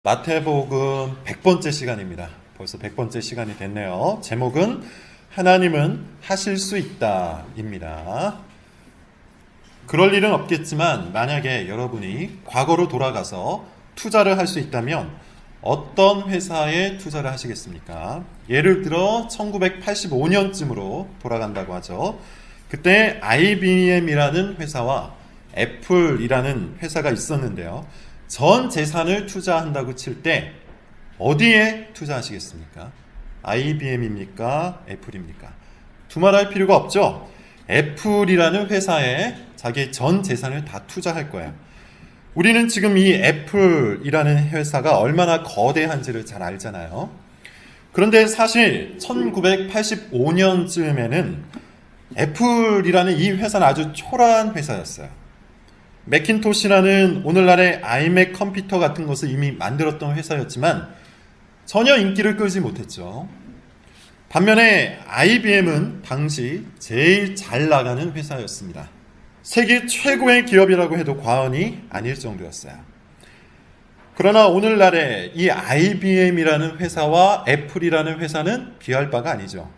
마태복음 100번째 시간입니다. 벌써 100번째 시간이 됐네요. 제목은 하나님은 하실 수 있다 입니다. 그럴 일은 없겠지만 만약에 여러분이 과거로 돌아가서 투자를 할 수 있다면 어떤 회사에 투자를 하시겠습니까? 예를 들어 1985년쯤으로 돌아간다고 하죠. 그때 IBM이라는 회사와 애플이라는 회사가 있었는데요. 전 재산을 투자한다고 칠 때 어디에 투자하시겠습니까? IBM입니까? 애플입니까? 두말할 필요가 없죠. 애플이라는 회사에 자기의 전 재산을 다 투자할 거예요. 우리는 지금 이 애플이라는 회사가 얼마나 거대한지를 잘 알잖아요. 그런데 사실 1985년쯤에는 애플이라는 이 회사는 아주 초라한 회사였어요. 매킨토시라는 오늘날의 아이맥 컴퓨터 같은 것을 이미 만들었던 회사였지만 전혀 인기를 끌지 못했죠. 반면에 IBM은 당시 제일 잘 나가는 회사였습니다. 세계 최고의 기업이라고 해도 과언이 아닐 정도였어요. 그러나 오늘날의 이 IBM이라는 회사와 애플이라는 회사는 비할 바가 아니죠.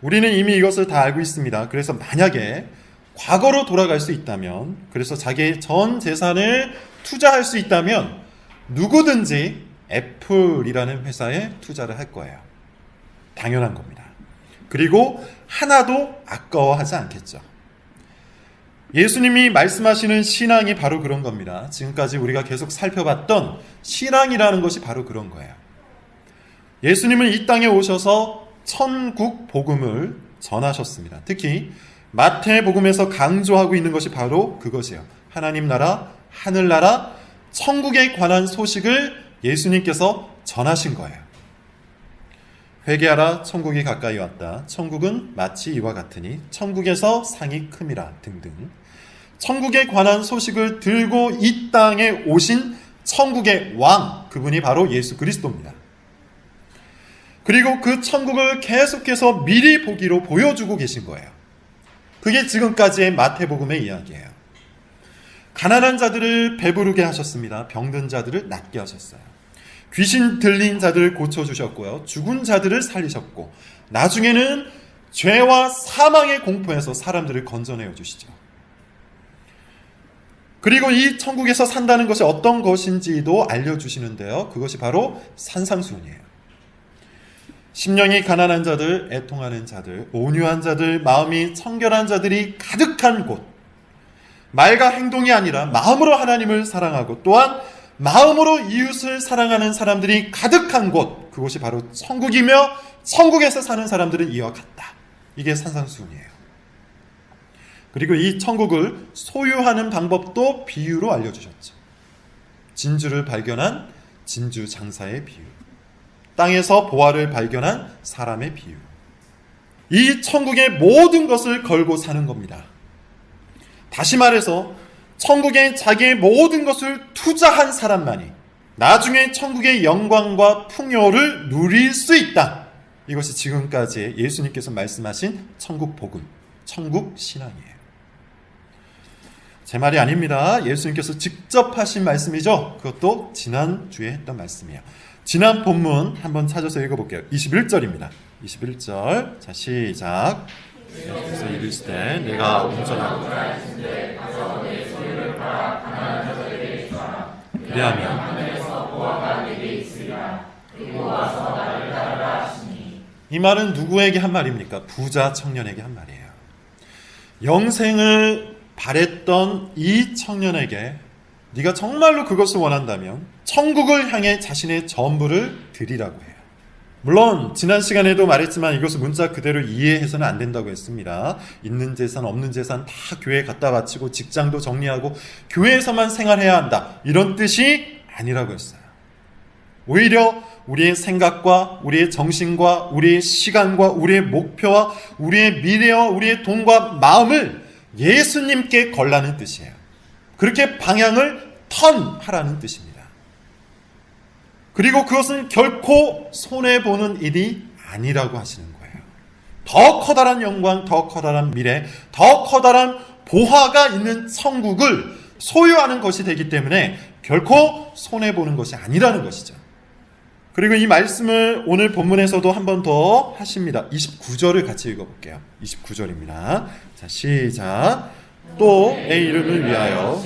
우리는 이미 이것을 다 알고 있습니다. 그래서 만약에 과거로 돌아갈 수 있다면, 그래서 자기의 전 재산을 투자할 수 있다면 누구든지 애플이라는 회사에 투자를 할 거예요. 당연한 겁니다. 그리고 하나도 아까워하지 않겠죠. 예수님이 말씀하시는 신앙이 바로 그런 겁니다. 지금까지 우리가 계속 살펴봤던 신앙이라는 것이 바로 그런 거예요. 예수님은 이 땅에 오셔서 천국 복음을 전하셨습니다. 특히 마태복음에서 강조하고 있는 것이 바로 그것이에요. 하나님 나라, 하늘나라, 천국에 관한 소식을 예수님께서 전하신 거예요. 회개하라, 천국이 가까이 왔다. 천국은 마치 이와 같으니 천국에서 상이 큼이라 등등. 천국에 관한 소식을 들고 이 땅에 오신 천국의 왕, 그분이 바로 예수 그리스도입니다. 그리고 그 천국을 계속해서 미리 보기로 보여주고 계신 거예요. 그게 지금까지의 마태복음의 이야기예요. 가난한 자들을 배부르게 하셨습니다. 병든 자들을 낫게 하셨어요. 귀신 들린 자들을 고쳐주셨고요. 죽은 자들을 살리셨고 나중에는 죄와 사망의 공포에서 사람들을 건져내어 주시죠. 그리고 이 천국에서 산다는 것이 어떤 것인지도 알려주시는데요. 그것이 바로 산상수훈이에요. 심령이 가난한 자들, 애통하는 자들, 온유한 자들, 마음이 청결한 자들이 가득한 곳. 말과 행동이 아니라 마음으로 하나님을 사랑하고 또한 마음으로 이웃을 사랑하는 사람들이 가득한 곳. 그곳이 바로 천국이며 천국에서 사는 사람들은 이와 같다. 이게 산상수훈이에요. 그리고 이 천국을 소유하는 방법도 비유로 알려주셨죠. 진주를 발견한 진주 장사의 비유. 땅에서 보화를 발견한 사람의 비유. 이 천국의 모든 것을 걸고 사는 겁니다. 다시 말해서 천국에 자기의 모든 것을 투자한 사람만이 나중에 천국의 영광과 풍요를 누릴 수 있다. 이것이 지금까지 예수님께서 말씀하신 천국 복음, 천국 신앙이에요. 제 말이 아닙니다. 예수님께서 직접 하신 말씀이죠. 그것도 지난주에 했던 말씀이에요. 지난 본문 한번 찾아서 읽어볼게요. 21절입니다. 21절. 자, 시작. 예수께서 이르시되 내가 온전하고 그리하면 이 말은 누구에게 한 말입니까? 부자 청년에게 한 말이에요. 영생을 바랬던 이 청년에게 네가 정말로 그것을 원한다면 천국을 향해 자신의 전부를 드리라고 해요. 물론 지난 시간에도 말했지만 이것을 문자 그대로 이해해서는 안 된다고 했습니다. 있는 재산 없는 재산 다 교회에 갖다 바치고 직장도 정리하고 교회에서만 생활해야 한다. 이런 뜻이 아니라고 했어요. 오히려 우리의 생각과 우리의 정신과 우리의 시간과 우리의 목표와 우리의 미래와 우리의 돈과 마음을 예수님께 걸라는 뜻이에요. 그렇게 방향을 턴하라는 뜻입니다. 그리고 그것은 결코 손해보는 일이 아니라고 하시는 거예요. 더 커다란 영광, 더 커다란 미래, 더 커다란 보화가 있는 천국을 소유하는 것이 되기 때문에 결코 손해보는 것이 아니라는 것이죠. 그리고 이 말씀을 오늘 본문에서도 한 번 더 하십니다. 29절을 같이 읽어볼게요. 29절입니다. 자, 시작. 또 내 이름을 위하여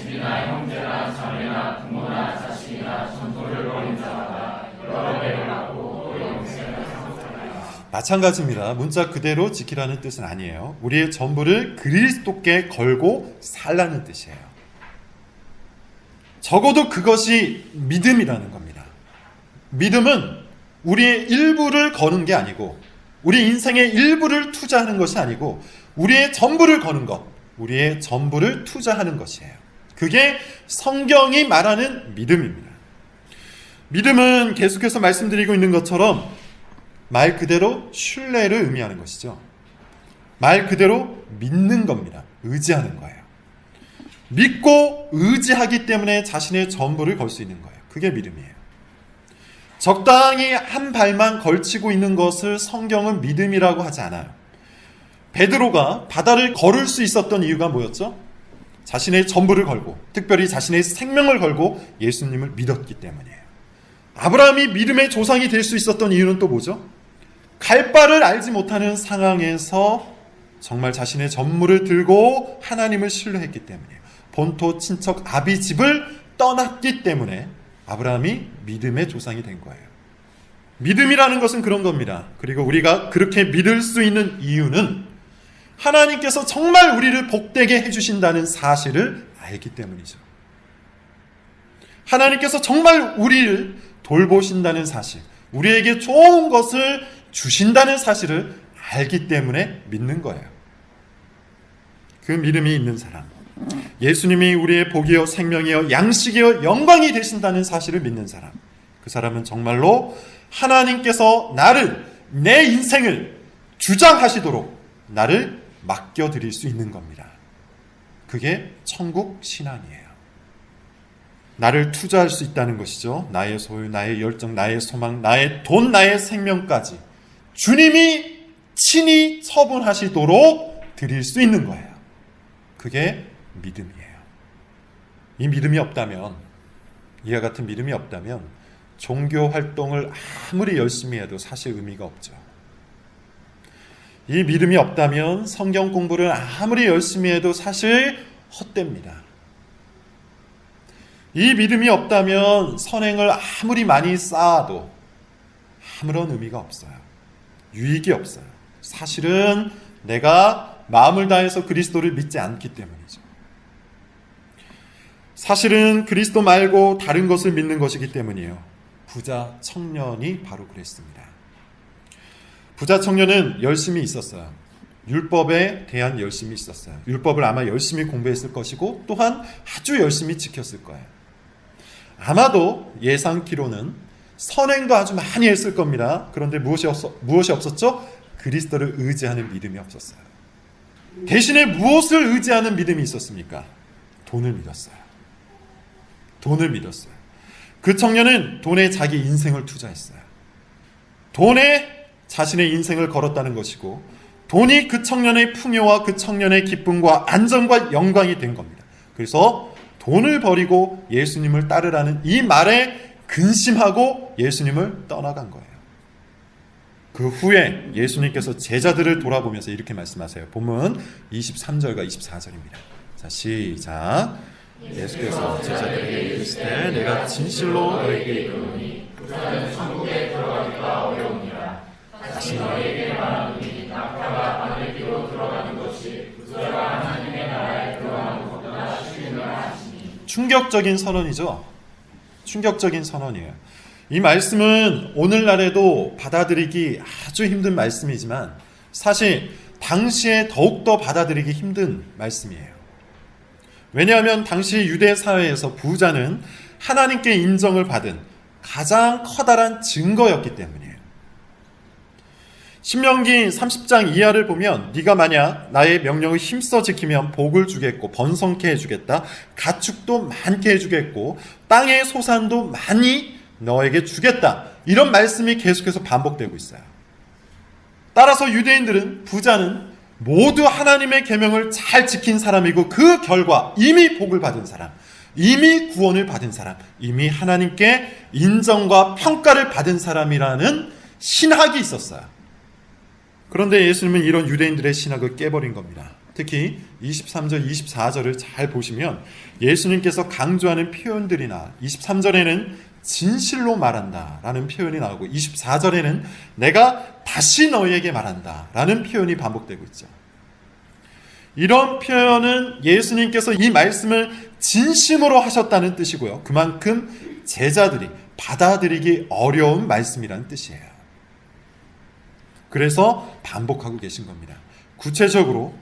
마찬가지입니다. 문자 그대로 지키라는 뜻은 아니에요. 우리의 전부를 그리스도께 걸고 살라는 뜻이에요. 적어도 그것이 믿음이라는 겁니다. 믿음은 우리의 일부를 거는 게 아니고, 우리 인생의 일부를 투자하는 것이 아니고, 우리의 전부를 거는 것, 우리의 전부를 투자하는 것이에요. 그게 성경이 말하는 믿음입니다. 믿음은 계속해서 말씀드리고 있는 것처럼 말 그대로 신뢰를 의미하는 것이죠. 말 그대로 믿는 겁니다. 의지하는 거예요. 믿고 의지하기 때문에 자신의 전부를 걸 수 있는 거예요. 그게 믿음이에요. 적당히 한 발만 걸치고 있는 것을 성경은 믿음이라고 하지 않아요. 베드로가 바다를 걸을 수 있었던 이유가 뭐였죠? 자신의 전부를 걸고, 특별히 자신의 생명을 걸고 예수님을 믿었기 때문이에요. 아브라함이 믿음의 조상이 될 수 있었던 이유는 또 뭐죠? 갈 바를 알지 못하는 상황에서 정말 자신의 전무를 들고 하나님을 신뢰했기 때문이에요. 본토 친척 아비 집을 떠났기 때문에 아브라함이 믿음의 조상이 된 거예요. 믿음이라는 것은 그런 겁니다. 그리고 우리가 그렇게 믿을 수 있는 이유는 하나님께서 정말 우리를 복되게 해주신다는 사실을 알기 때문이죠. 하나님께서 정말 우리를 돌보신다는 사실, 우리에게 좋은 것을 주신다는 사실을 알기 때문에 믿는 거예요. 그 믿음이 있는 사람, 예수님이 우리의 복이요 생명이요 양식이요 영광이 되신다는 사실을 믿는 사람, 그 사람은 정말로 하나님께서 나를, 내 인생을 주장하시도록 나를 맡겨드릴 수 있는 겁니다. 그게 천국 신앙이에요. 나를 투자할 수 있다는 것이죠. 나의 소유, 나의 열정, 나의 소망, 나의 돈, 나의 생명까지 주님이 친히 처분하시도록 드릴 수 있는 거예요. 그게 믿음이에요. 이 믿음이 없다면, 이와 같은 믿음이 없다면 종교 활동을 아무리 열심히 해도 사실 의미가 없죠. 이 믿음이 없다면 성경 공부를 아무리 열심히 해도 사실 헛됩니다. 이 믿음이 없다면 선행을 아무리 많이 쌓아도 아무런 의미가 없어요. 유익이 없어요. 사실은 내가 마음을 다해서 그리스도를 믿지 않기 때문이죠. 사실은 그리스도 말고 다른 것을 믿는 것이기 때문이에요. 부자 청년이 바로 그랬습니다. 부자 청년은 열심히 있었어요. 율법에 대한 열심이 있었어요. 율법을 아마 열심히 공부했을 것이고 또한 아주 열심히 지켰을 거예요. 아마도 예상키로는 선행도 아주 많이 했을 겁니다. 그런데 무엇이 없었죠? 그리스도를 의지하는 믿음이 없었어요. 대신에 무엇을 의지하는 믿음이 있었습니까? 돈을 믿었어요. 돈을 믿었어요. 그 청년은 돈에 자기 인생을 투자했어요. 돈에 자신의 인생을 걸었다는 것이고, 돈이 그 청년의 풍요와 그 청년의 기쁨과 안정과 영광이 된 겁니다. 그래서 돈을 버리고 예수님을 따르라는 이 말에 근심하고 예수님을 떠나간 거예요. 그 후에 예수님께서 제자들을 돌아보면서 이렇게 말씀하세요. 본문 23절과 24절입니다. 자, 시작. 예수께서 제자들에게 이르시되 내가 진실로 너에게 이르노니 부자는 천국에 들어가기가 어려우니라. 다시 너에게 말하노니 낙타가 바늘 뒤로 들어가는 것이 부자가 하나님의 나라에 들어가는 것보다 쉬우니라 하시니. 충격적인 선언이죠. 충격적인 선언이에요. 이 말씀은 오늘날에도 받아들이기 아주 힘든 말씀이지만 사실 당시에 더욱더 받아들이기 힘든 말씀이에요. 왜냐하면 당시 유대 사회에서 부자는 하나님께 인정을 받은 가장 커다란 증거였기 때문이에요. 신명기 30장 이하를 보면 네가 만약 나의 명령을 힘써 지키면 복을 주겠고 번성케 해주겠다. 가축도 많게 해주겠고 땅의 소산도 많이 너에게 주겠다. 이런 말씀이 계속해서 반복되고 있어요. 따라서 유대인들은 부자는 모두 하나님의 계명을 잘 지킨 사람이고 그 결과 이미 복을 받은 사람, 이미 구원을 받은 사람, 이미 하나님께 인정과 평가를 받은 사람이라는 신학이 있었어요. 그런데 예수님은 이런 유대인들의 신학을 깨버린 겁니다. 특히 23절, 24절을 잘 보시면 예수님께서 강조하는 표현들이나 23절에는 진실로 말한다 라는 표현이 나오고 24절에는 내가 다시 너희에게 말한다 라는 표현이 반복되고 있죠. 이런 표현은 예수님께서 이 말씀을 진심으로 하셨다는 뜻이고요. 그만큼 제자들이 받아들이기 어려운 말씀이라는 뜻이에요. 그래서 반복하고 계신 겁니다. 구체적으로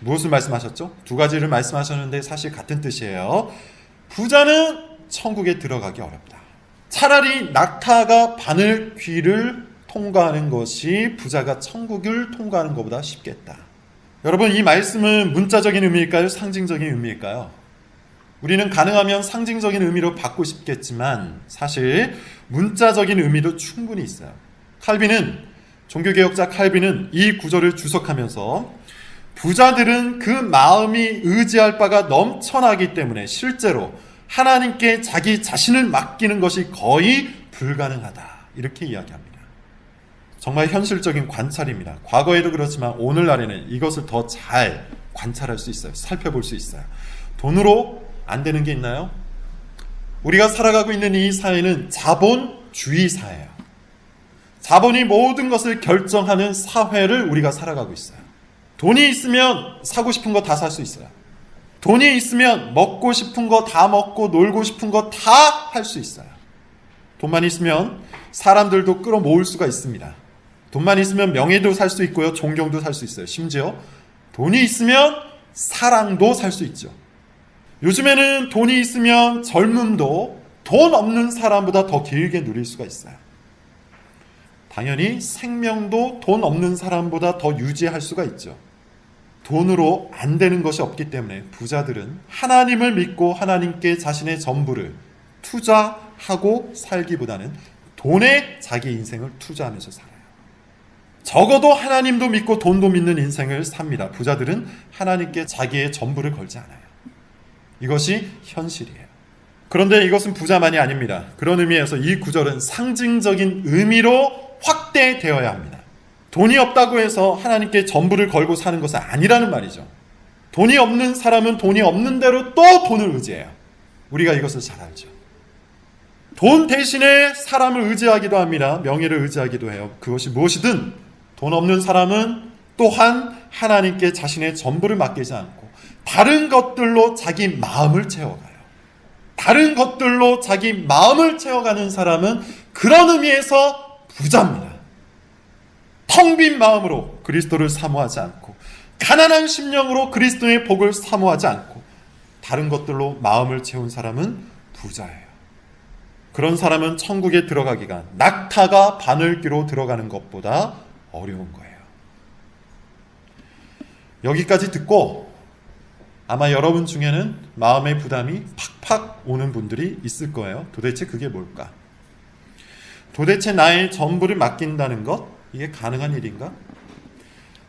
무엇을 말씀하셨죠? 두 가지를 말씀하셨는데 사실 같은 뜻이에요. 부자는 천국에 들어가기 어렵다. 차라리 낙타가 바늘 귀를 통과하는 것이 부자가 천국을 통과하는 것보다 쉽겠다. 여러분, 이 말씀은 문자적인 의미일까요? 상징적인 의미일까요? 우리는 가능하면 상징적인 의미로 받고 싶겠지만 사실 문자적인 의미도 충분히 있어요. 종교개혁자 칼빈은 이 구절을 주석하면서 부자들은 그 마음이 의지할 바가 넘쳐나기 때문에 실제로 하나님께 자기 자신을 맡기는 것이 거의 불가능하다. 이렇게 이야기합니다. 정말 현실적인 관찰입니다. 과거에도 그렇지만 오늘날에는 이것을 더 잘 관찰할 수 있어요. 살펴볼 수 있어요. 돈으로 안 되는 게 있나요? 우리가 살아가고 있는 이 사회는 자본주의 사회예요. 자본이 모든 것을 결정하는 사회를 우리가 살아가고 있어요. 돈이 있으면 사고 싶은 거 다 살 수 있어요. 돈이 있으면 먹고 싶은 거 다 먹고 놀고 싶은 거 다 할 수 있어요. 돈만 있으면 사람들도 끌어모을 수가 있습니다. 돈만 있으면 명예도 살 수 있고요. 존경도 살 수 있어요. 심지어 돈이 있으면 사랑도 살 수 있죠. 요즘에는 돈이 있으면 젊음도 돈 없는 사람보다 더 길게 누릴 수가 있어요. 당연히 생명도 돈 없는 사람보다 더 유지할 수가 있죠. 돈으로 안 되는 것이 없기 때문에 부자들은 하나님을 믿고 하나님께 자신의 전부를 투자하고 살기보다는 돈에 자기 인생을 투자하면서 살아요. 적어도 하나님도 믿고 돈도 믿는 인생을 삽니다. 부자들은 하나님께 자기의 전부를 걸지 않아요. 이것이 현실이에요. 그런데 이것은 부자만이 아닙니다. 그런 의미에서 이 구절은 상징적인 의미로 확대되어야 합니다. 돈이 없다고 해서 하나님께 전부를 걸고 사는 것은 아니라는 말이죠. 돈이 없는 사람은 돈이 없는 대로 또 돈을 의지해요. 우리가 이것을 잘 알죠. 돈 대신에 사람을 의지하기도 합니다. 명예를 의지하기도 해요. 그것이 무엇이든 돈 없는 사람은 또한 하나님께 자신의 전부를 맡기지 않고 다른 것들로 자기 마음을 채워가요. 다른 것들로 자기 마음을 채워가는 사람은 그런 의미에서 부자입니다. 텅 빈 마음으로 그리스도를 사모하지 않고 가난한 심령으로 그리스도의 복을 사모하지 않고 다른 것들로 마음을 채운 사람은 부자예요. 그런 사람은 천국에 들어가기가 낙타가 바늘귀로 들어가는 것보다 어려운 거예요. 여기까지 듣고 아마 여러분 중에는 마음의 부담이 팍팍 오는 분들이 있을 거예요. 도대체 그게 뭘까? 도대체 나의 전부를 맡긴다는 것? 이게 가능한 일인가?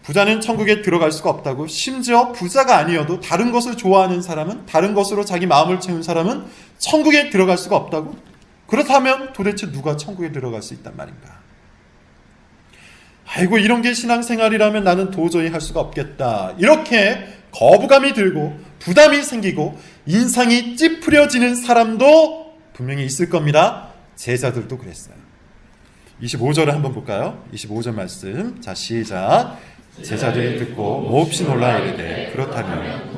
부자는 천국에 들어갈 수가 없다고, 심지어 부자가 아니어도 다른 것을 좋아하는 사람은, 다른 것으로 자기 마음을 채운 사람은 천국에 들어갈 수가 없다고? 그렇다면 도대체 누가 천국에 들어갈 수 있단 말인가? 아이고, 이런 게 신앙생활이라면 나는 도저히 할 수가 없겠다. 이렇게 거부감이 들고 부담이 생기고 인상이 찌푸려지는 사람도 분명히 있을 겁니다. 제자들도 그랬어요. 25절을 한번 볼까요? 25절 말씀. 자, 시작. 제자들이 듣고 몹시 놀라 이르되 그렇다면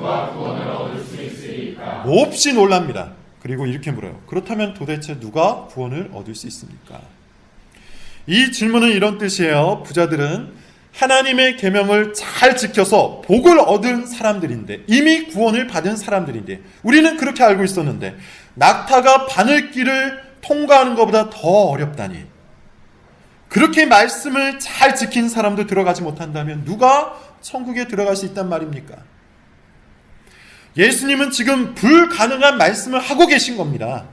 몹시 놀랍니다. 그리고 이렇게 물어요. 그렇다면 도대체 누가 구원을 얻을 수 있습니까? 이 질문은 이런 뜻이에요. 부자들은 하나님의 계명을 잘 지켜서 복을 얻은 사람들인데, 이미 구원을 받은 사람들인데, 우리는 그렇게 알고 있었는데 낙타가 바늘길을 통과하는 것보다 더 어렵다니, 그렇게 말씀을 잘 지킨 사람도 들어가지 못한다면 누가 천국에 들어갈 수 있단 말입니까? 예수님은 지금 불가능한 말씀을 하고 계신 겁니다.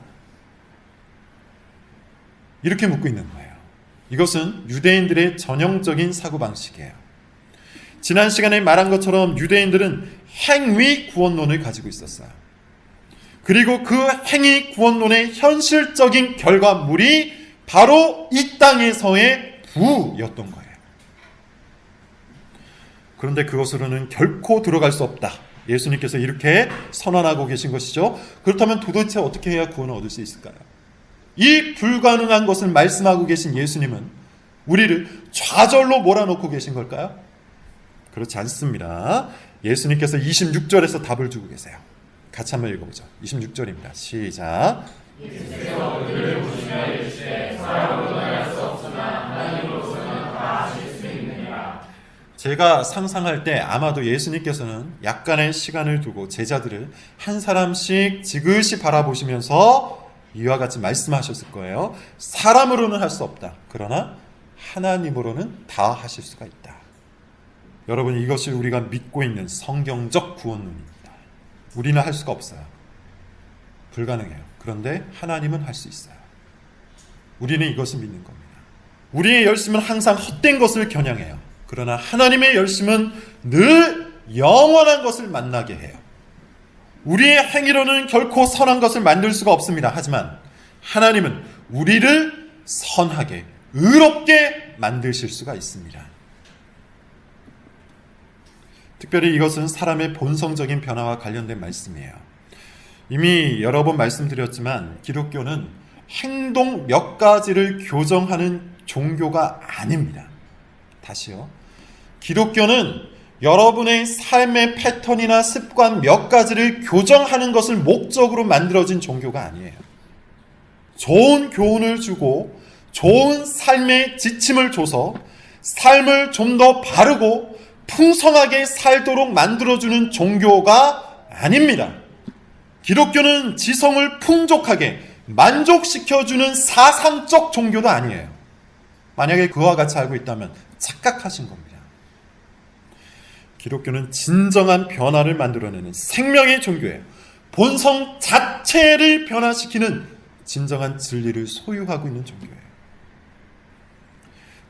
이렇게 묻고 있는 거예요. 이것은 유대인들의 전형적인 사고방식이에요. 지난 시간에 말한 것처럼 유대인들은 행위 구원론을 가지고 있었어요. 그리고 그 행위 구원론의 현실적인 결과물이 바로 이 땅에서의 부였던 거예요. 그런데 그것으로는 결코 들어갈 수 없다. 예수님께서 이렇게 선언하고 계신 것이죠. 그렇다면 도대체 어떻게 해야 구원을 얻을 수 있을까요? 이 불가능한 것을 말씀하고 계신 예수님은 우리를 좌절로 몰아넣고 계신 걸까요? 그렇지 않습니다. 예수님께서 26절에서 답을 주고 계세요. 같이 한번 읽어보죠. 26절입니다. 시작. 제가 상상할 때 아마도 예수님께서는 약간의 시간을 두고 제자들을 한 사람씩 지그시 바라보시면서 이와 같이 말씀하셨을 거예요. 사람으로는 할 수 없다. 그러나 하나님으로는 다 하실 수가 있다. 여러분, 이것이 우리가 믿고 있는 성경적 구원론입니다. 우리는 할 수가 없어요. 불가능해요. 그런데 하나님은 할 수 있어요. 우리는 이것을 믿는 겁니다. 우리의 열심은 항상 헛된 것을 겨냥해요. 그러나 하나님의 열심은 늘 영원한 것을 만나게 해요. 우리의 행위로는 결코 선한 것을 만들 수가 없습니다. 하지만 하나님은 우리를 선하게, 의롭게 만드실 수가 있습니다. 특별히 이것은 사람의 본성적인 변화와 관련된 말씀이에요. 이미 여러 번 말씀드렸지만 기독교는 행동 몇 가지를 교정하는 종교가 아닙니다. 다시요. 기독교는 여러분의 삶의 패턴이나 습관 몇 가지를 교정하는 것을 목적으로 만들어진 종교가 아니에요. 좋은 교훈을 주고 좋은 삶의 지침을 줘서 삶을 좀 더 바르고 풍성하게 살도록 만들어주는 종교가 아닙니다. 기독교는 지성을 풍족하게 만족시켜주는 사상적 종교도 아니에요. 만약에 그와 같이 알고 있다면 착각하신 겁니다. 기독교는 진정한 변화를 만들어내는 생명의 종교예요. 본성 자체를 변화시키는 진정한 진리를 소유하고 있는 종교예요.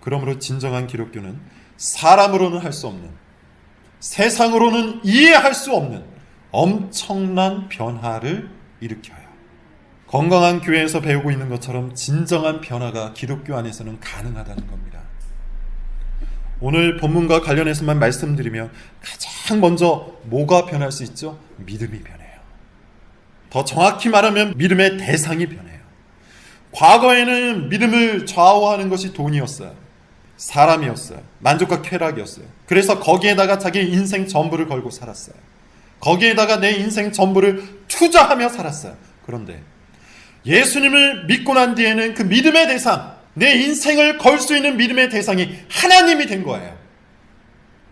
그러므로 진정한 기독교는 사람으로는 할 수 없는, 세상으로는 이해할 수 없는 엄청난 변화를 일으켜요. 건강한 교회에서 배우고 있는 것처럼 진정한 변화가 기독교 안에서는 가능하다는 겁니다. 오늘 본문과 관련해서만 말씀드리면 가장 먼저 뭐가 변할 수 있죠? 믿음이 변해요. 더 정확히 말하면 믿음의 대상이 변해요. 과거에는 믿음을 좌우하는 것이 돈이었어요. 사람이었어요. 만족과 쾌락이었어요. 그래서 거기에다가 자기 인생 전부를 걸고 살았어요. 거기에다가 내 인생 전부를 투자하며 살았어요. 그런데 예수님을 믿고 난 뒤에는 그 믿음의 대상, 내 인생을 걸 수 있는 믿음의 대상이 하나님이 된 거예요.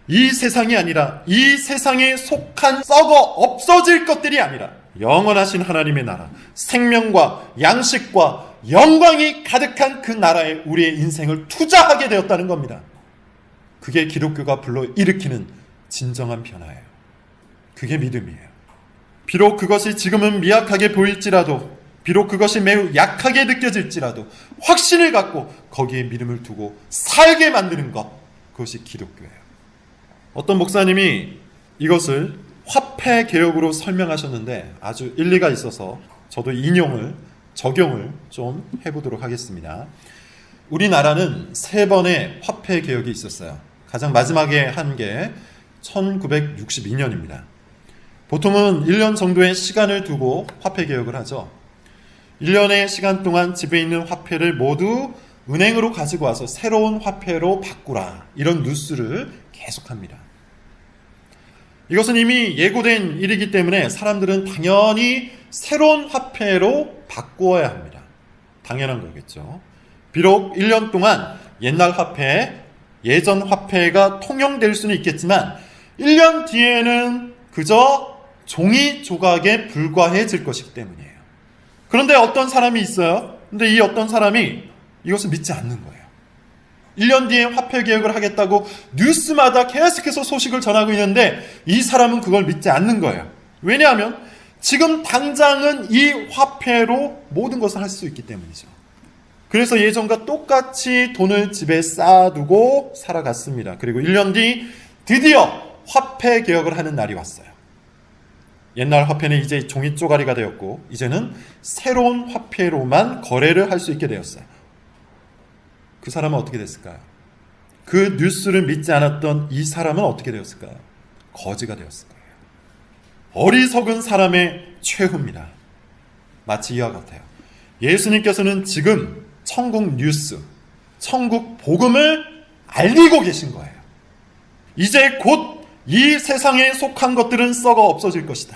이 세상이 아니라, 이 세상에 속한 썩어 없어질 것들이 아니라 영원하신 하나님의 나라, 생명과 양식과 영광이 가득한 그 나라에 우리의 인생을 투자하게 되었다는 겁니다. 그게 기독교가 불러일으키는 진정한 변화예요. 그게 믿음이에요. 비록 그것이 지금은 미약하게 보일지라도, 비록 그것이 매우 약하게 느껴질지라도 확신을 갖고 거기에 믿음을 두고 살게 만드는 것, 그것이 기독교예요. 어떤 목사님이 이것을 화폐 개혁으로 설명하셨는데 아주 일리가 있어서 저도 적용을 좀 해보도록 하겠습니다. 우리나라는 3번의 화폐 개혁이 있었어요. 가장 마지막에 한 게 1962년입니다. 보통은 1년 정도의 시간을 두고 화폐 개혁을 하죠. 1년의 시간 동안 집에 있는 화폐를 모두 은행으로 가지고 와서 새로운 화폐로 바꾸라, 이런 뉴스를 계속합니다. 이것은 이미 예고된 일이기 때문에 사람들은 당연히 새로운 화폐로 바꾸어야 합니다. 당연한 거겠죠. 비록 1년 동안 옛날 화폐, 예전 화폐가 통용될 수는 있겠지만 1년 뒤에는 그저 종이 조각에 불과해질 것이기 때문이에요. 그런데 어떤 사람이 있어요. 근데 이 어떤 사람이 이것을 믿지 않는 거예요. 1년 뒤에 화폐 개혁을 하겠다고 뉴스마다 계속해서 소식을 전하고 있는데 이 사람은 그걸 믿지 않는 거예요. 왜냐하면 지금 당장은 이 화폐로 모든 것을 할 수 있기 때문이죠. 그래서 예전과 똑같이 돈을 집에 쌓아두고 살아갔습니다. 그리고 1년 뒤 드디어 화폐 개혁을 하는 날이 왔어요. 옛날 화폐는 이제 종이 쪼가리가 되었고 이제는 새로운 화폐로만 거래를 할 수 있게 되었어요. 그 사람은 어떻게 됐을까요? 그 뉴스를 믿지 않았던 이 사람은 어떻게 되었을까요? 거지가 되었을 거예요. 어리석은 사람의 최후입니다. 마치 이와 같아요. 예수님께서는 지금 천국 뉴스, 천국 복음을 알리고 계신 거예요. 이제 곧 이 세상에 속한 것들은 썩어 없어질 것이다.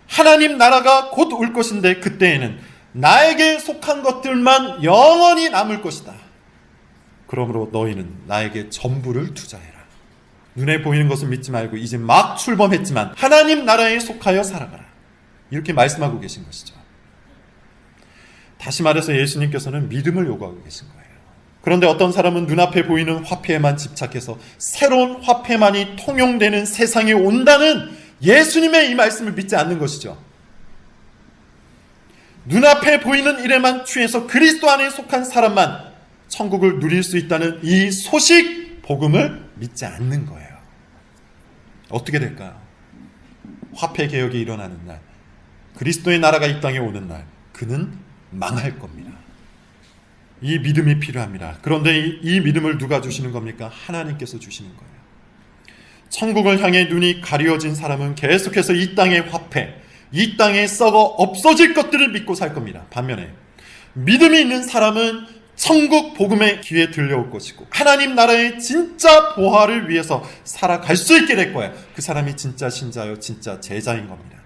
하나님 나라가 곧 올 것인데 그때에는 나에게 속한 것들만 영원히 남을 것이다. 그러므로 너희는 나에게 전부를 투자해라. 눈에 보이는 것을 믿지 말고 이제 막 출범했지만 하나님 나라에 속하여 살아가라. 이렇게 말씀하고 계신 것이죠. 다시 말해서 예수님께서는 믿음을 요구하고 계신 거예요. 그런데 어떤 사람은 눈앞에 보이는 화폐에만 집착해서 새로운 화폐만이 통용되는 세상이 온다는 예수님의 이 말씀을 믿지 않는 것이죠. 눈앞에 보이는 일에만 취해서 그리스도 안에 속한 사람만 천국을 누릴 수 있다는 이 소식, 복음을 믿지 않는 거예요. 어떻게 될까요? 화폐 개혁이 일어나는 날, 그리스도의 나라가 이 땅에 오는 날, 그는 망할 겁니다. 이 믿음이 필요합니다. 그런데 이 믿음을 누가 주시는 겁니까? 하나님께서 주시는 거예요. 천국을 향해 눈이 가려진 사람은 계속해서 이 땅의 화폐, 이 땅에 썩어 없어질 것들을 믿고 살 겁니다. 반면에 믿음이 있는 사람은 천국 복음의 귀에 들려올 것이고 하나님 나라의 진짜 보화를 위해서 살아갈 수 있게 될 거예요. 그 사람이 진짜 신자요, 진짜 제자인 겁니다.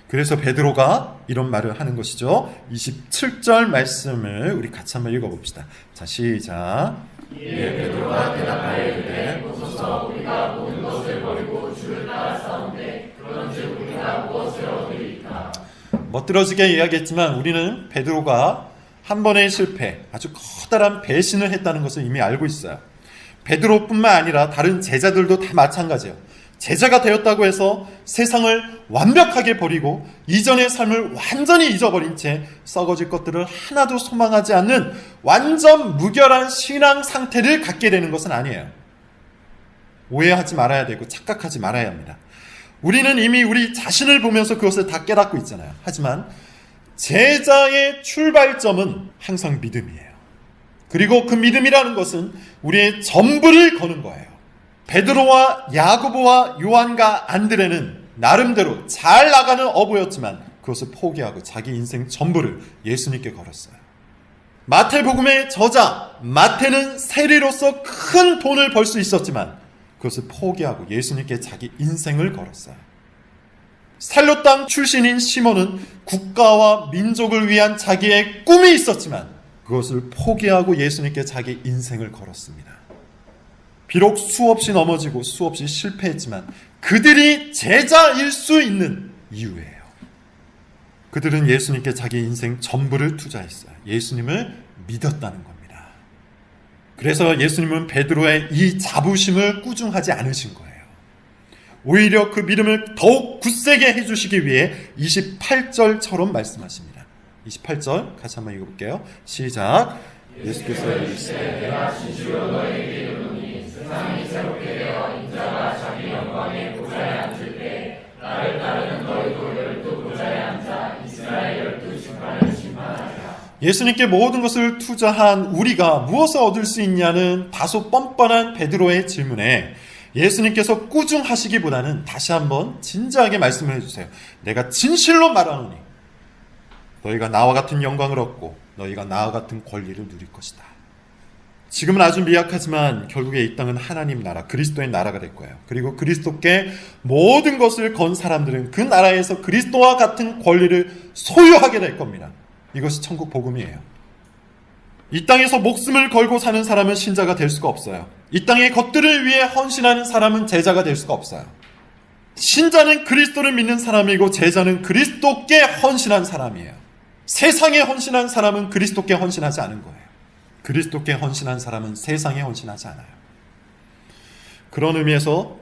그래서 베드로가 이런 말을 하는 것이죠. 27절 말씀을 우리 같이 한번 읽어봅시다. 자, 시작. 이에 베드로가 대답하여 이르되 보소서 우리가 모든 것을 버리고 주를 따라싸운데 그런즉 우리가 무엇을 얻으리이까. 멋들어지게 이야기했지만 우리는 베드로가 한 번의 실패, 아주 커다란 배신을 했다는 것을 이미 알고 있어요. 베드로뿐만 아니라 다른 제자들도 다 마찬가지예요. 제자가 되었다고 해서 세상을 완벽하게 버리고 이전의 삶을 완전히 잊어버린 채 썩어질 것들을 하나도 소망하지 않는 완전 무결한 신앙 상태를 갖게 되는 것은 아니에요. 오해하지 말아야 되고 착각하지 말아야 합니다. 우리는 이미 우리 자신을 보면서 그것을 다 깨닫고 있잖아요. 하지만 제자의 출발점은 항상 믿음이에요. 그리고 그 믿음이라는 것은 우리의 전부를 거는 거예요. 베드로와 야고보와 요한과 안드레는 나름대로 잘 나가는 어부였지만 그것을 포기하고 자기 인생 전부를 예수님께 걸었어요. 마태복음의 저자 마태는 세리로서 큰 돈을 벌 수 있었지만 그것을 포기하고 예수님께 자기 인생을 걸었어요. 살로 땅 출신인 시몬은 국가와 민족을 위한 자기의 꿈이 있었지만 그것을 포기하고 예수님께 자기 인생을 걸었습니다. 비록 수없이 넘어지고 수없이 실패했지만 그들이 제자일 수 있는 이유예요. 그들은 예수님께 자기 인생 전부를 투자했어요. 예수님을 믿었다는 겁니다. 그래서 예수님은 베드로의 이 자부심을 꾸중하지 않으신 거예요. 오히려 그 믿음을 더욱 굳세게 해주시기 위해 28절처럼 말씀하십니다. 28절 같이 한번 읽어볼게요. 시작. 예수께서 이르시되 내가 진실로 너희에게 이르노니 세상이 새롭게 되어 인자가 자기 영광의 보좌에 앉을 때 나를 따르는 너희도 12 보좌에 앉아 이스라엘 12지파를 심판하리라. 예수님께 모든 것을 투자한 우리가 무엇을 얻을 수 있냐는 다소 뻔뻔한 베드로의 질문에 예수님께서 꾸중하시기보다는 다시 한번 진지하게 말씀을 해주세요. 내가 진실로 말하노니 너희가 나와 같은 영광을 얻고 너희가 나와 같은 권리를 누릴 것이다. 지금은 아주 미약하지만 결국에 이 땅은 하나님 나라, 그리스도의 나라가 될 거예요. 그리고 그리스도께 모든 것을 건 사람들은 그 나라에서 그리스도와 같은 권리를 소유하게 될 겁니다. 이것이 천국 복음이에요. 이 땅에서 목숨을 걸고 사는 사람은 신자가 될 수가 없어요. 이 땅의 것들을 위해 헌신하는 사람은 제자가 될 수가 없어요. 신자는 그리스도를 믿는 사람이고 제자는 그리스도께 헌신한 사람이에요. 세상에 헌신한 사람은 그리스도께 헌신하지 않은 거예요. 그리스도께 헌신한 사람은 세상에 헌신하지 않아요. 그런 의미에서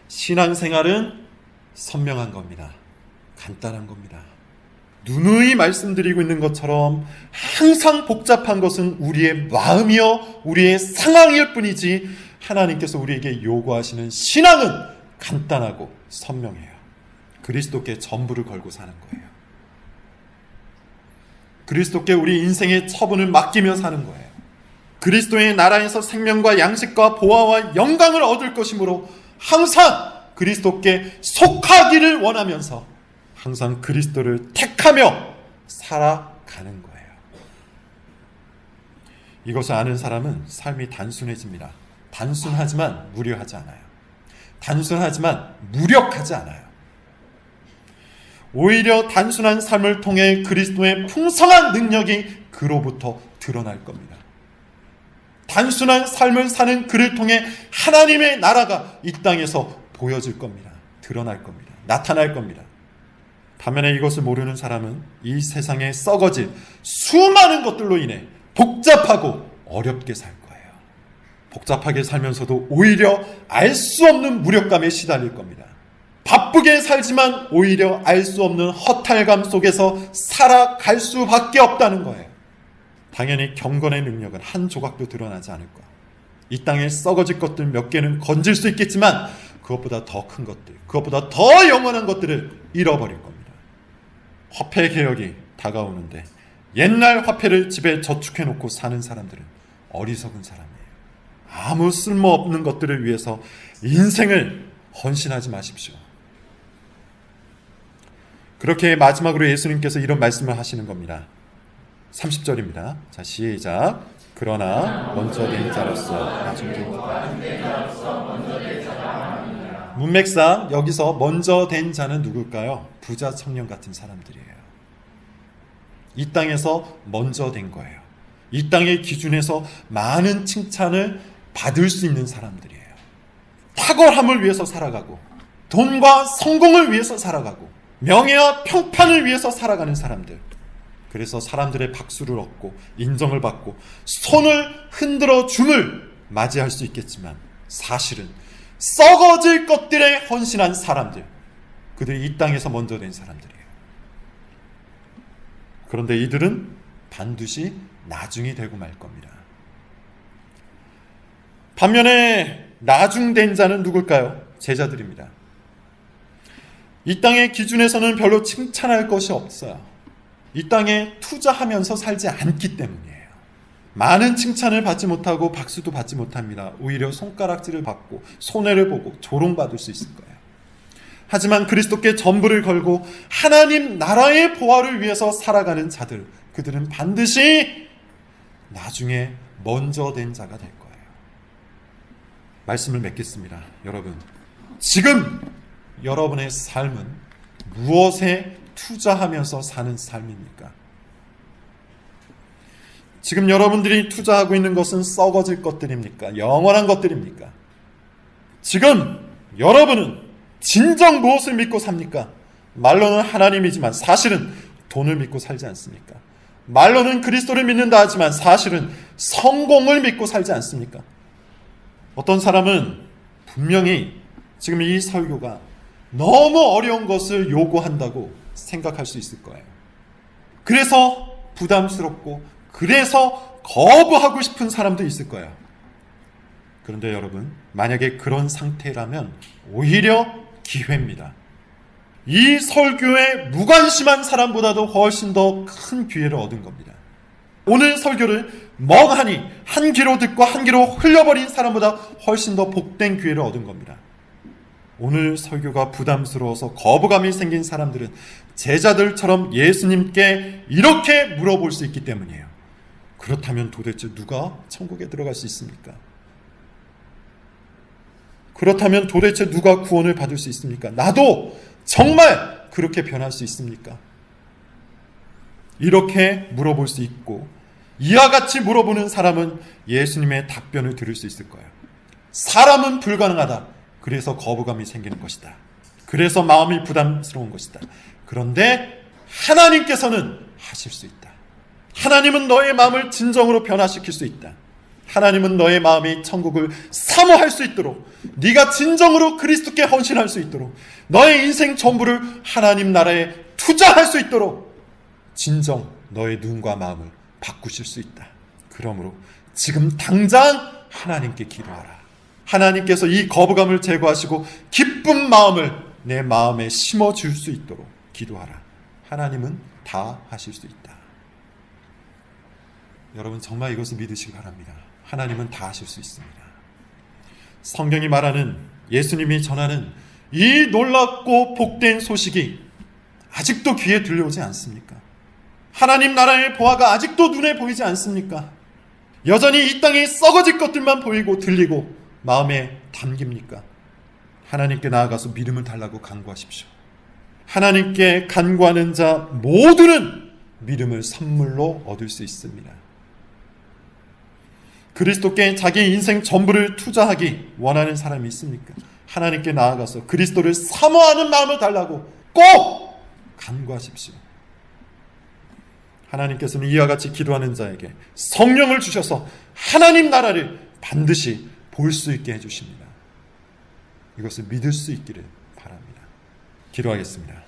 신앙생활은 선명한 겁니다. 간단한 겁니다. 누누이 말씀드리고 있는 것처럼 항상 복잡한 것은 우리의 마음이요 우리의 상황일 뿐이지 하나님께서 우리에게 요구하시는 신앙은 간단하고 선명해요. 그리스도께 전부를 걸고 사는 거예요. 그리스도께 우리 인생의 처분을 맡기며 사는 거예요. 그리스도의 나라에서 생명과 양식과 보화와 영광을 얻을 것이므로 항상 그리스도께 속하기를 원하면서 항상 그리스도를 택하며 살아가는 거예요. 이것을 아는 사람은 삶이 단순해집니다. 단순하지만 무료하지 않아요. 단순하지만 무력하지 않아요. 오히려 단순한 삶을 통해 그리스도의 풍성한 능력이 그로부터 드러날 겁니다. 단순한 삶을 사는 그를 통해 하나님의 나라가 이 땅에서 보여질 겁니다. 드러날 겁니다. 나타날 겁니다. 반면에 이것을 모르는 사람은 이 세상에 썩어질 수많은 것들로 인해 복잡하고 어렵게 살 거예요. 복잡하게 살면서도 오히려 알 수 없는 무력감에 시달릴 겁니다. 바쁘게 살지만 오히려 알 수 없는 허탈감 속에서 살아갈 수밖에 없다는 거예요. 당연히 경건의 능력은 한 조각도 드러나지 않을 거예요. 이 땅에 썩어질 것들 몇 개는 건질 수 있겠지만 그것보다 더 큰 것들, 그것보다 더 영원한 것들을 잃어버릴 겁니다. 화폐 개혁이 다가오는데 옛날 화폐를 집에 저축해놓고 사는 사람들은 어리석은 사람이에요. 아무 쓸모없는 것들을 위해서 인생을 헌신하지 마십시오. 그렇게 마지막으로 예수님께서 이런 말씀을 하시는 겁니다. 30절입니다. 자, 시작. 그러나 먼저 된 자로서 나중 된 문맥상 여기서 먼저 된 자는 누굴까요? 부자 청년 같은 사람들이에요. 이 땅에서 먼저 된 거예요. 이 땅의 기준에서 많은 칭찬을 받을 수 있는 사람들이에요. 탁월함을 위해서 살아가고 돈과 성공을 위해서 살아가고 명예와 평판을 위해서 살아가는 사람들. 그래서 사람들의 박수를 얻고 인정을 받고 손을 흔들어 줌을 맞이할 수 있겠지만 사실은 썩어질 것들에 헌신한 사람들, 그들이 이 땅에서 먼저 된 사람들이에요. 그런데 이들은 반드시 나중이 되고 말 겁니다. 반면에 나중된 자는 누굴까요? 제자들입니다. 이 땅의 기준에서는 별로 칭찬할 것이 없어요. 이 땅에 투자하면서 살지 않기 때문이에요. 많은 칭찬을 받지 못하고 박수도 받지 못합니다. 오히려 손가락질을 받고 손해를 보고 조롱받을 수 있을 거예요. 하지만 그리스도께 전부를 걸고 하나님 나라의 보화를 위해서 살아가는 자들, 그들은 반드시 나중에 먼저 된 자가 될 거예요. 말씀을 맺겠습니다. 여러분, 지금 여러분의 삶은 무엇에 투자하면서 사는 삶입니까? 지금 여러분들이 투자하고 있는 것은 썩어질 것들입니까? 영원한 것들입니까? 지금 여러분은 진정 무엇을 믿고 삽니까? 말로는 하나님이지만 사실은 돈을 믿고 살지 않습니까? 말로는 그리스도를 믿는다 하지만 사실은 성공을 믿고 살지 않습니까? 어떤 사람은 분명히 지금 이 설교가 너무 어려운 것을 요구한다고 생각할 수 있을 거예요. 그래서 부담스럽고 그래서 거부하고 싶은 사람도 있을 거예요. 그런데 여러분, 만약에 그런 상태라면 오히려 기회입니다. 이 설교에 무관심한 사람보다도 훨씬 더 큰 기회를 얻은 겁니다. 오늘 설교를 멍하니 한 귀로 듣고 한 귀로 흘려버린 사람보다 훨씬 더 복된 기회를 얻은 겁니다. 오늘 설교가 부담스러워서 거부감이 생긴 사람들은 제자들처럼 예수님께 이렇게 물어볼 수 있기 때문이에요. 그렇다면 도대체 누가 천국에 들어갈 수 있습니까? 그렇다면 도대체 누가 구원을 받을 수 있습니까? 나도 정말 그렇게 변할 수 있습니까? 이렇게 물어볼 수 있고 이와 같이 물어보는 사람은 예수님의 답변을 들을 수 있을 거예요. 사람은 불가능하다. 그래서 거부감이 생기는 것이다. 그래서 마음이 부담스러운 것이다. 그런데 하나님께서는 하실 수 있다. 하나님은 너의 마음을 진정으로 변화시킬 수 있다. 하나님은 너의 마음이 천국을 사모할 수 있도록, 네가 진정으로 그리스도께 헌신할 수 있도록, 너의 인생 전부를 하나님 나라에 투자할 수 있도록 진정 너의 눈과 마음을 바꾸실 수 있다. 그러므로 지금 당장 하나님께 기도하라. 하나님께서 이 거부감을 제거하시고 기쁜 마음을 내 마음에 심어줄 수 있도록 기도하라. 하나님은 다 하실 수 있다. 여러분 정말 이것을 믿으시기 바랍니다. 하나님은 다 하실 수 있습니다. 성경이 말하는, 예수님이 전하는 이 놀랍고 복된 소식이 아직도 귀에 들려오지 않습니까? 하나님 나라의 보화가 아직도 눈에 보이지 않습니까? 여전히 이 땅에 썩어질 것들만 보이고 들리고 마음에 담깁니까? 하나님께 나아가서 믿음을 달라고 간구하십시오. 하나님께 간구하는 자 모두는 믿음을 선물로 얻을 수 있습니다. 그리스도께 자기 인생 전부를 투자하기 원하는 사람이 있습니까? 하나님께 나아가서 그리스도를 사모하는 마음을 달라고 꼭 간구하십시오. 하나님께서는 이와 같이 기도하는 자에게 성령을 주셔서 하나님 나라를 반드시 볼 수 있게 해주십니다. 이것을 믿을 수 있기를 바랍니다. 기도하겠습니다.